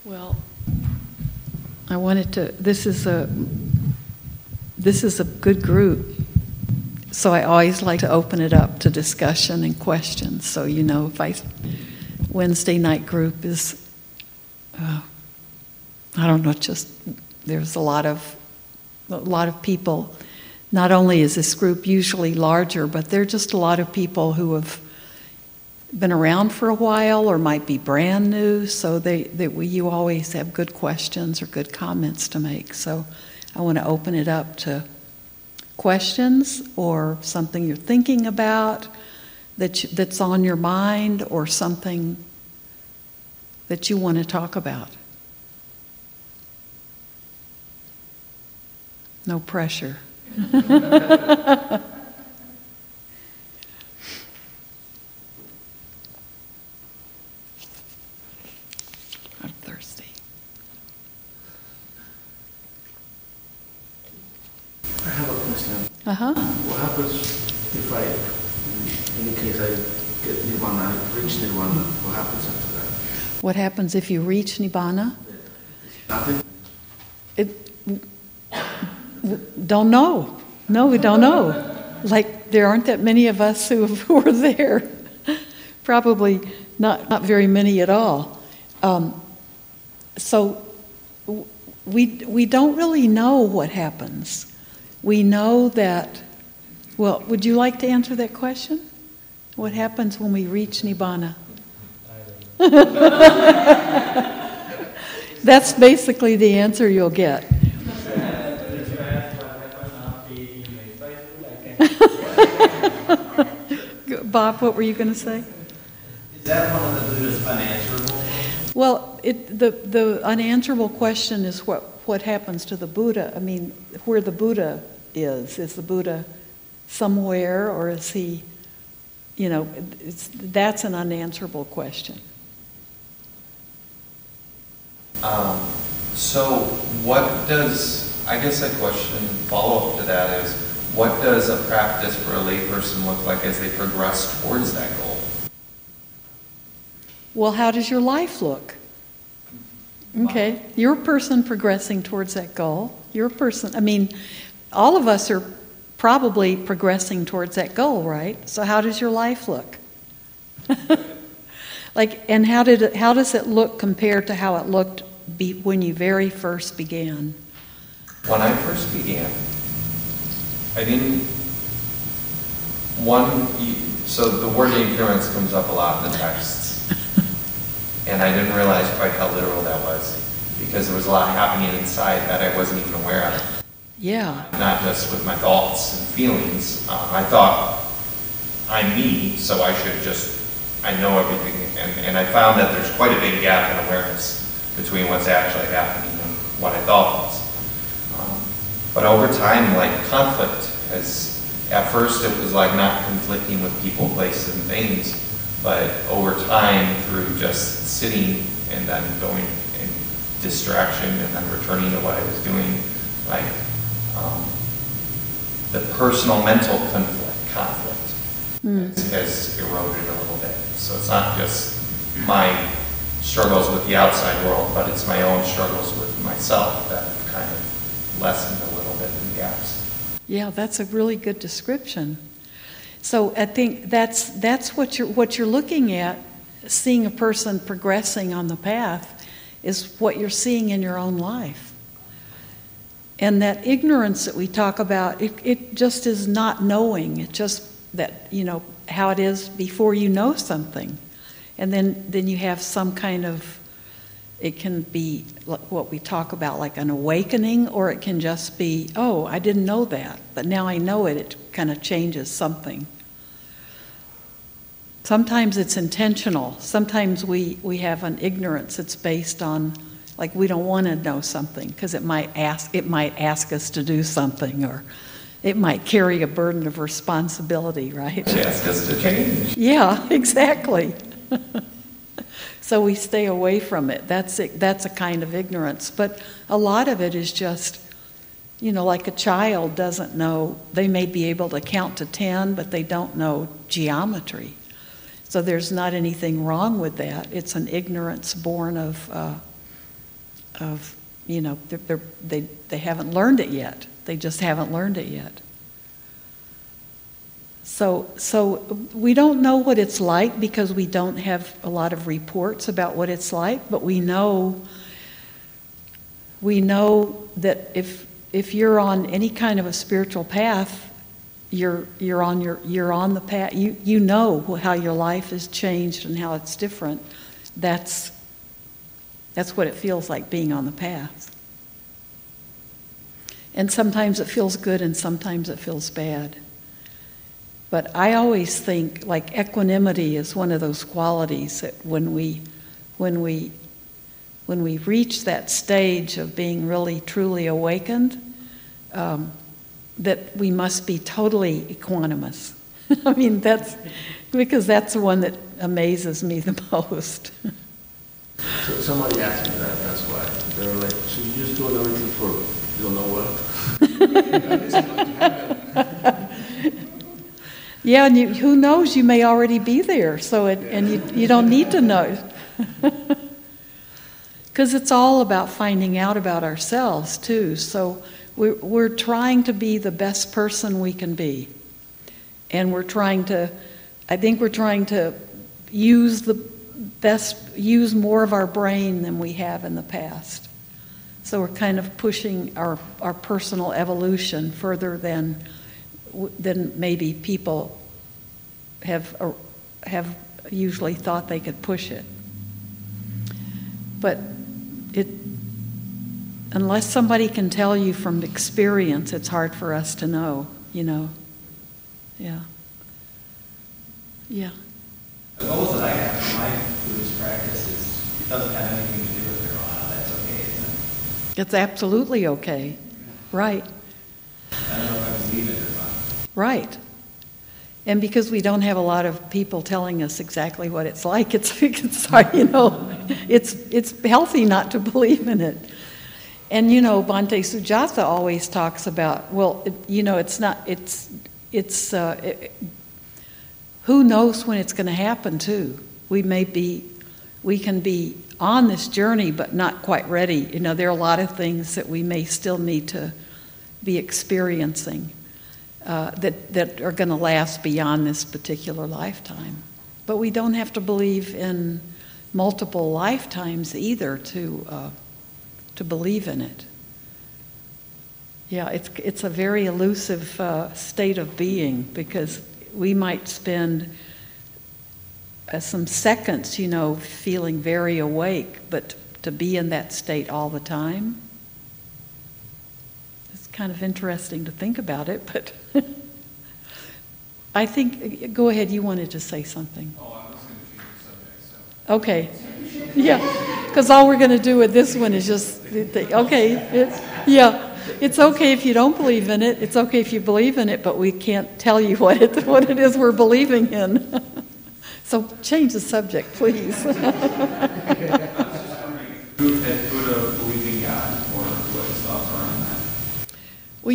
Well, I wanted to. This is a good group, so I always like to open it up to discussion and questions. So if Wednesday night group is, I don't know, just there's a lot of people. Not only is this group usually larger, but there are just a lot of people who have been around for a while or might be brand new, so you always have good questions or good comments to make. So I want to open it up to questions or something you're thinking about that's on your mind, or something that you want to talk about. No pressure. I'm thirsty. I have a question. What happens if in any case I get nirvana, reach nirvana? What happens after that? What happens if you reach nibbana? Nothing? Don't know. No, we don't know. Like, there aren't that many of us who are there. Probably not very many at all. So we don't really know what happens. We know that. Well, would you like to answer that question? What happens when we reach nibbana? That's basically the answer you'll get. Bob, what were you going to say? Is that one of the Buddha's unanswerable? Well, the unanswerable question is what happens to the Buddha. I mean, where the Buddha is. Is the Buddha somewhere, or is he, that's an unanswerable question. So I guess a question follow-up to that is, what does a practice for a layperson look like as they progress towards that goal? Well, how does your life look? Okay, you're a person progressing towards that goal. You're a person, all of us are probably progressing towards that goal, right? So how does your life look? And how does it look compared to how it looked when you very first began? When I first began, so the word ignorance comes up a lot in the texts. And I didn't realize quite how literal that was, because there was a lot happening inside that I wasn't even aware of. Yeah. Not just with my thoughts and feelings. I thought I'm me, so I know everything. And I found that there's quite a big gap in awareness between what's actually happening and what I thought was. But over time, conflict at first it was not conflicting with people, places, and things, but over time, through just sitting and then going in distraction and then returning to what I was doing, the personal mental conflict has eroded a little bit. So it's not just my struggles with the outside world, but it's my own struggles with myself that kind of lessened a little bit in the gaps. Yeah, that's a really good description. So I think that's what you're looking at. Seeing a person progressing on the path is what you're seeing in your own life. And that ignorance that we talk about, it just is not knowing. It's just that, how it is before you know something. And then you have some kind of, it can be what we talk about, like an awakening, or it can just be, oh, I didn't know that, but now I know it. It kind of changes something. Sometimes it's intentional. Sometimes we have an ignorance that's based on, we don't want to know something because it might ask us to do something, or it might carry a burden of responsibility, right? Ask us to change. Yeah, exactly. So we stay away from it. That's a kind of ignorance. But a lot of it is just, like a child doesn't know. They may be able to count to 10, but they don't know geometry. So there's not anything wrong with that. It's an ignorance born of they haven't learned it yet. They just haven't learned it yet. So we don't know what it's like because we don't have a lot of reports about what it's like, but we know that if you're on any kind of a spiritual path, you're on the path. You know how your life has changed and how it's different. That's what it feels like being on the path. And sometimes it feels good and sometimes it feels bad. But I always think like equanimity is one of those qualities that when we reach that stage of being really truly awakened, that we must be totally equanimous. I mean, that's the one that amazes me the most. So somebody asked me that, that's why. They were like, so you just doing everything for you don't know what? Yeah, and who knows, you may already be there, and you don't need to know. Because it's all about finding out about ourselves, too. So we're trying to be the best person we can be. And I think we're trying to use more of our brain than we have in the past. So we're kind of pushing our personal evolution further than maybe people have usually thought they could push it. But unless somebody can tell you from experience, it's hard for us to know, Yeah. Yeah. The goals that I have in my Buddhist practice doesn't have anything to do with nirvana. That's okay, isn't it? It's absolutely okay. Right. I don't know if I believe in nirvana. Right. And because we don't have a lot of people telling us exactly what it's like, it's hard, it's healthy not to believe in it. And Bhante Sujata always talks about, who knows when it's going to happen too. We can be on this journey but not quite ready. There are a lot of things that we may still need to be experiencing. That are going to last beyond this particular lifetime. But we don't have to believe in multiple lifetimes either to believe in it. Yeah, it's a very elusive state of being because we might spend some seconds, feeling very awake, but to be in that state all the time, kind of interesting to think about it, but I think, go ahead, you wanted to say something. Oh, I was going to change the subject, so. Okay. Yeah, because all we're going to do with this one is just, okay, it's okay if you don't believe in it, it's okay if you believe in it, but we can't tell you what it is we're believing in. So change the subject, please. Who Buddha believed in God, or what his thoughts are on that? Well,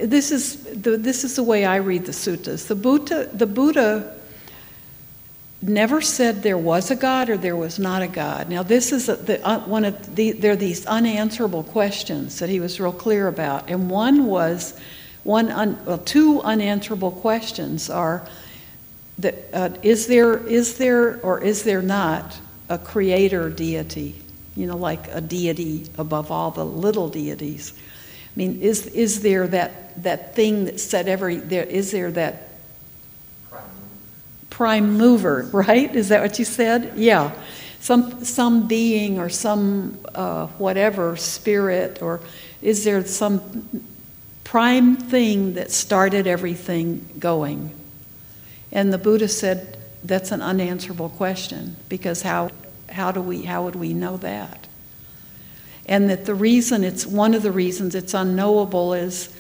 this is the way I read the suttas. The Buddha never said there was a God or there was not a God. Now, this is there are these unanswerable questions that he was real clear about, and two unanswerable questions are that is there or is there not a creator deity? Like a deity above all the little deities. I mean, is there that thing that set is there that prime mover, right? Is that what you said? Yeah. Some being or some whatever spirit, or is there some prime thing that started everything going? And the Buddha said that's an unanswerable question, because how would we know that? And that one of the reasons it's unknowable is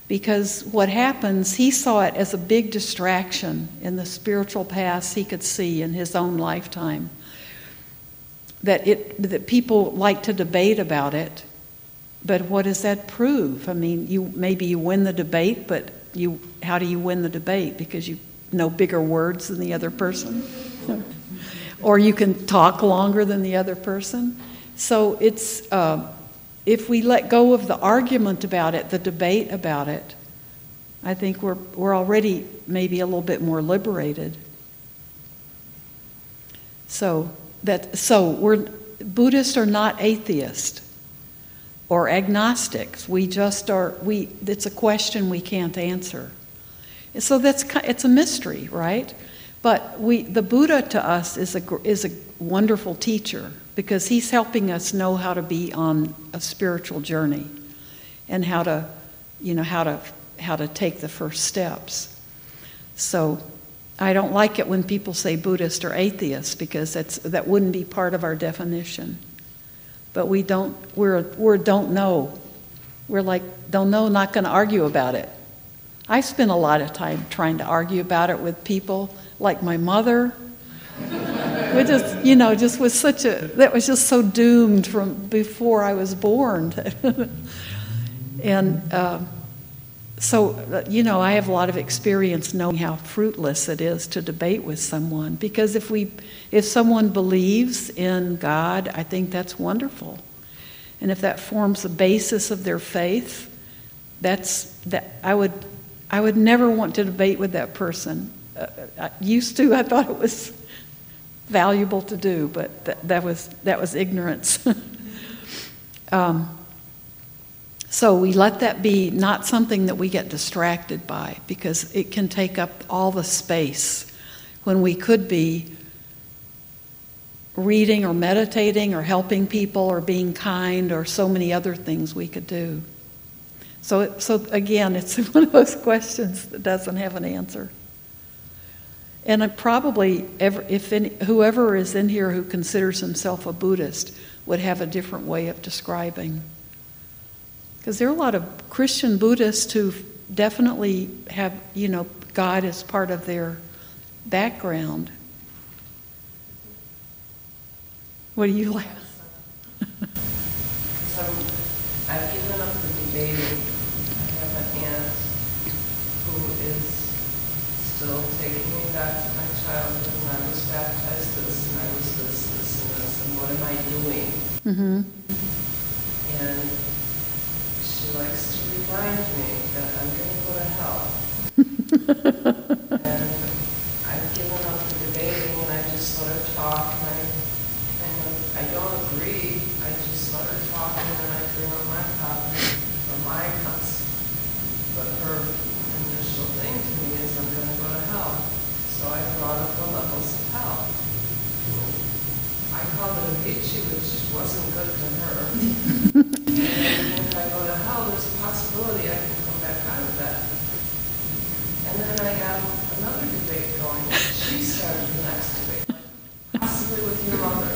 because what happens, he saw it as a big distraction in the spiritual paths he could see in his own lifetime. That people like to debate about it, but what does that prove? I mean, maybe you win the debate, but how do you win the debate? Because you know bigger words than the other person? Or you can talk longer than the other person? So it's, if we let go of the argument about it, the debate about it, I think we're already maybe a little bit more liberated. So we're Buddhists are not atheists or agnostics. We just are. It's a question we can't answer. So it's a mystery, right? But the Buddha to us is a wonderful teacher because he's helping us know how to be on a spiritual journey and how to take the first steps. So I don't like it when people say Buddhist or atheist because that wouldn't be part of our definition. But we're don't know. We're like, don't know, not going to argue about it. I spent a lot of time trying to argue about it with people like my mother. We just was that was just so doomed from before I was born. And so I have a lot of experience knowing how fruitless it is to debate with someone. Because if someone believes in God, I think that's wonderful. And if that forms the basis of their faith, I would never want to debate with that person. I thought it was valuable to do, but that was ignorance. So we let that be not something that we get distracted by, because it can take up all the space when we could be reading or meditating or helping people or being kind or so many other things we could do. So again, it's one of those questions that doesn't have an answer. And whoever is in here who considers himself a Buddhist would have a different way of describing. Because there are a lot of Christian Buddhists who definitely have, God as part of their background. What do you like? So I've given up the debating. I have an aunt who is still taking me back to my childhood, and I was baptized this, and I was this, and this, and what am I doing? Mm-hmm. And she likes to remind me that I'm going to go to hell. And I've given up the debating, and I just let her talk, and I don't agree. I just let her talk, and then I bring up my topic or my cuts. But her initial thing to me is I'm going to go to hell. So I brought up the levels of hell. I called it a Vici, which wasn't good to her. And if I go to hell, there's a possibility I can come back out of that. And then I got another debate going. She started the next debate, possibly with your mother.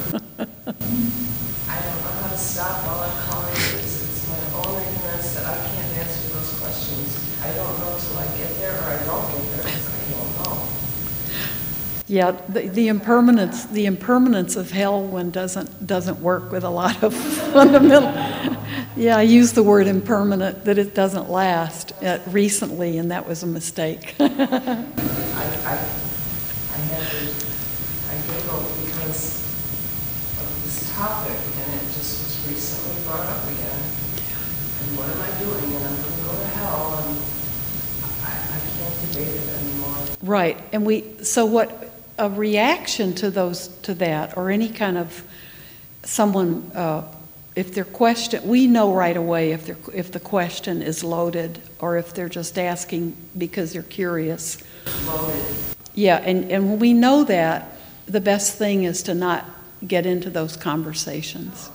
I don't know how to stop while I'm calling it. It's my own ignorance that I can't answer those questions. I don't know till I get there, or I don't get there because I don't know. Yeah, the impermanence of hell one doesn't work with a lot of fundamental. Yeah, I used the word impermanent, that it doesn't last recently, and that was a mistake. I giggled because of this topic, and it just was recently brought up again. And what am I doing? And I'm going to go to hell, and I can't debate it anymore. Right, and so what a reaction to that, or any kind of someone, if their question, we know right away if the question is loaded, or if they're just asking because they're curious. Loaded. Yeah, and when we know that, the best thing is to not get into those conversations,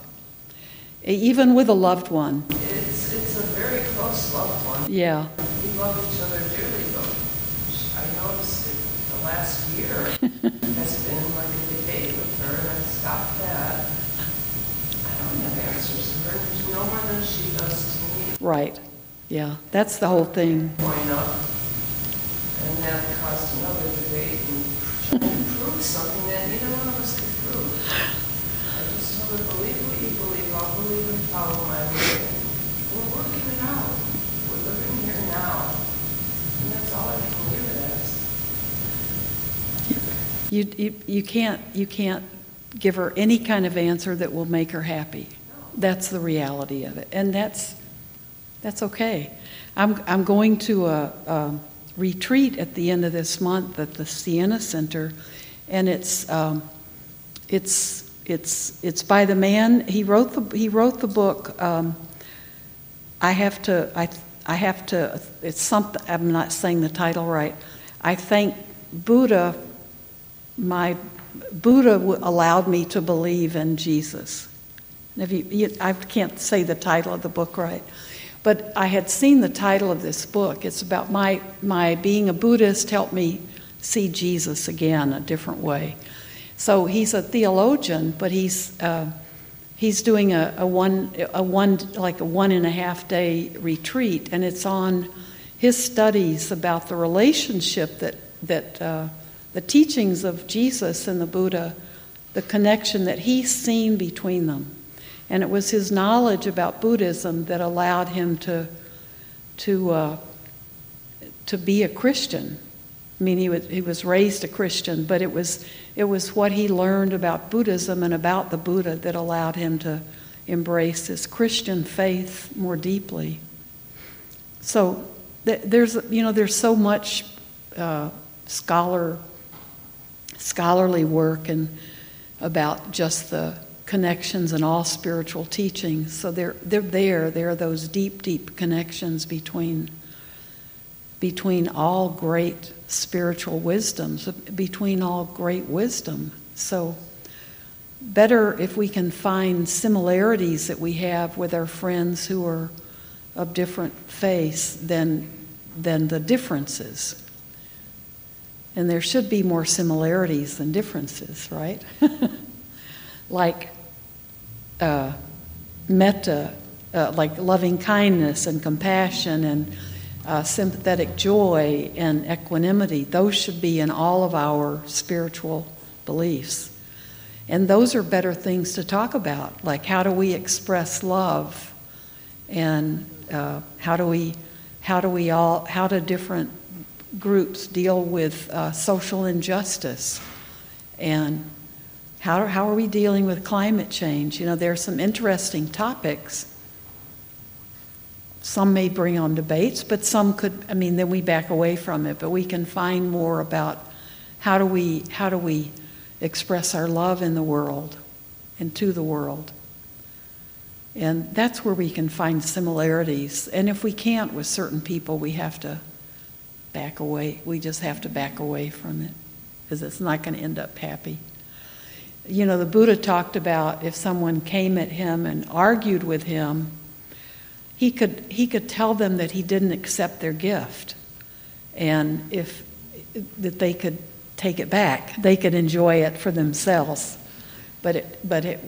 even with a loved one. It's a very close loved one. Yeah. We love each other dearly, but I noticed it the last year has been like a debate with her, and I stopped that. I don't have answers to her. She no more than she does to me. Right. Yeah, that's the whole thing. Point up, and that caused another debate and trying to prove something that neither one of us could prove. I just told her, believe what you believe, I'll believe and follow my way. We're working it out. We're living here now. And that's all I can leave it as. You can't give her any kind of answer that will make her happy. That's the reality of it, and that's okay. I'm going to a retreat at the end of this month at the Siena Center, and it's by the man. He wrote the book. I have to. It's something. I'm not saying the title right. I thank Buddha. Buddha allowed me to believe in Jesus. I can't say the title of the book right, but I had seen the title of this book. It's about my being a Buddhist helped me see Jesus again a different way. So he's a theologian, but he's doing a 1.5 day retreat, and it's on his studies about the relationship that the teachings of Jesus and the Buddha, the connection that he's seen between them. And it was his knowledge about Buddhism that allowed him to be a Christian. I mean, he was raised a Christian, but it was what he learned about Buddhism and about the Buddha that allowed him to embrace his Christian faith more deeply. So there's so much scholarly work and about just the connections in all spiritual teachings. So there are those deep connections between all great spiritual wisdoms, between all great wisdom. So better if we can find similarities that we have with our friends who are of different faiths than the differences. And there should be more similarities than differences, right? Like metta, like loving kindness and compassion and sympathetic joy and equanimity. Those should be in all of our spiritual beliefs. And those are better things to talk about, like how do we express love, and how do different groups deal with social injustice, and how are we dealing with climate change? There are some interesting topics. Some may bring on debates, but some could, then we back away from it, but we can find more about how do we express our love in the world and to the world. And that's where we can find similarities. And if we can't with certain people, we have to back away. We just have to back away from it because it's not going to end up happy. The Buddha talked about if someone came at him and argued with him, he could tell them that he didn't accept their gift, and that they could take it back. They could enjoy it for themselves, but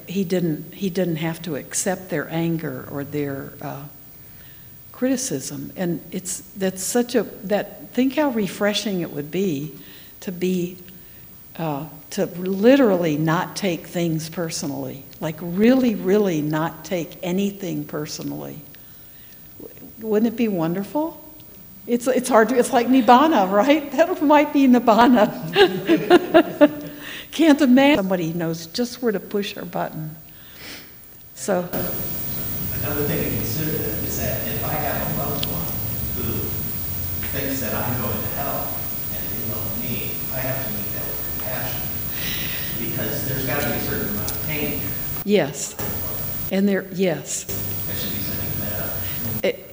he didn't have to accept their anger or their criticism. And think how refreshing it would be to literally not take things personally, like really, really not take anything personally. Wouldn't it be wonderful? It's hard to. It's like nibbana, right? That might be nibbana. Can't imagine somebody knows just where to push our button. So another thing to consider is that if I have a loved one who thinks that I'm going to hell and they love me, I have to meet that with compassion, because there's got to be a certain amount of pain. Yes, and yes. There should be something better.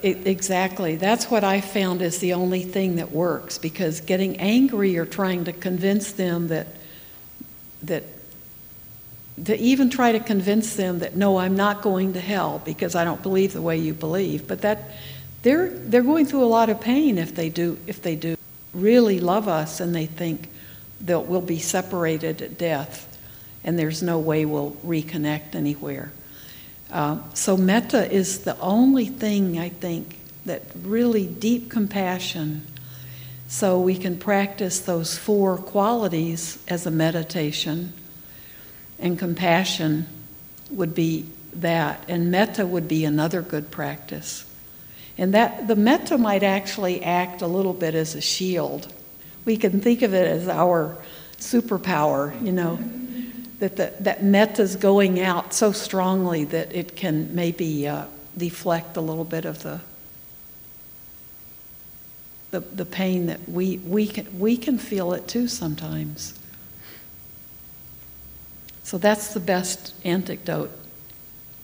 Exactly. That's what I found is the only thing that works, because getting angry or trying to convince them that even try to convince them that no, I'm not going to hell because I don't believe the way you believe, but that they're going through a lot of pain if they do really love us and they think that we'll be separated at death and there's no way we'll reconnect anywhere. So metta is the only thing, I think, that really deep compassion. So we can practice those 4 qualities as a meditation, and compassion would be that, and metta would be another good practice. And that the metta might actually act a little bit as a shield. We can think of it as our superpower, that metta's going out so strongly that it can maybe deflect a little bit of the pain that we can feel it too sometimes. So that's the best antidote,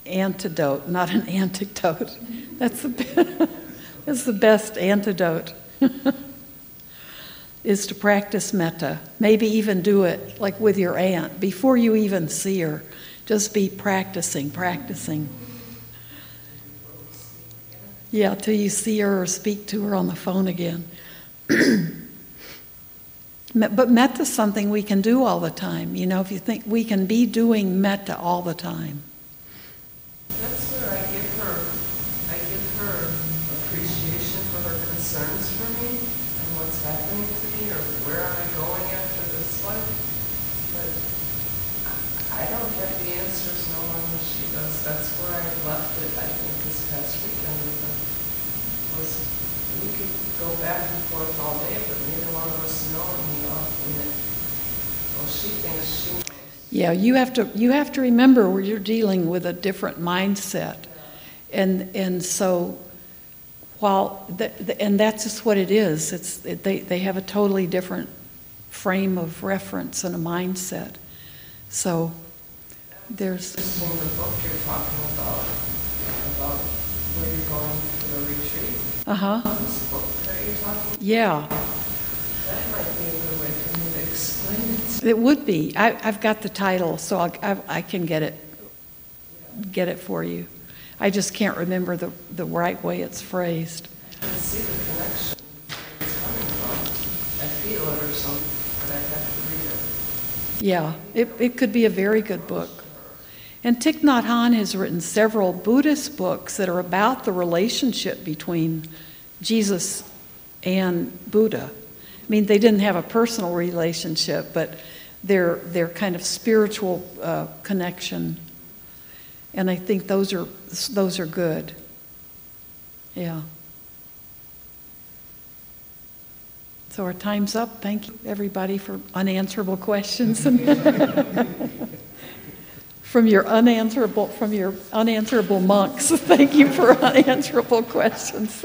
not an antidote. That's the best antidote. Is to practice metta. Maybe even do it like with your aunt before you even see her. Just be practicing. Yeah, till you see her or speak to her on the phone again. But metta's something we can do all the time. You know, if you think we can be doing metta all the time. That's where I give her appreciation for her concerns for me and what's happening to me or where am I going after this life. But I don't have the answers, no one as she does. That's where I left it, I think, this past weekend with her. We could go back and forth all day, but neither one of us know and well, she thinks she knows. Yeah, you have to remember where you're dealing with a different mindset, and so and that's just what it is. They have a totally different frame of reference and a mindset. So there's. Interesting, the book you're talking about where you're going for the retreat. This book that you're talking about. Yeah. That might be a good way for me to explain it. It would be. I've got the title, so I can get it for you. I just can't remember the right way it's phrased. I see the connection it's coming from. I feel it or something, but I have to read it. Yeah, it could be a very good book. And Thich Nhat Hanh has written several Buddhist books that are about the relationship between Jesus and Buddha. I mean, they didn't have a personal relationship, but their kind of spiritual connection. And I think those are good. Yeah. So our time's up. Thank you, everybody, for unanswerable questions. From your unanswerable monks. Thank you for unanswerable questions.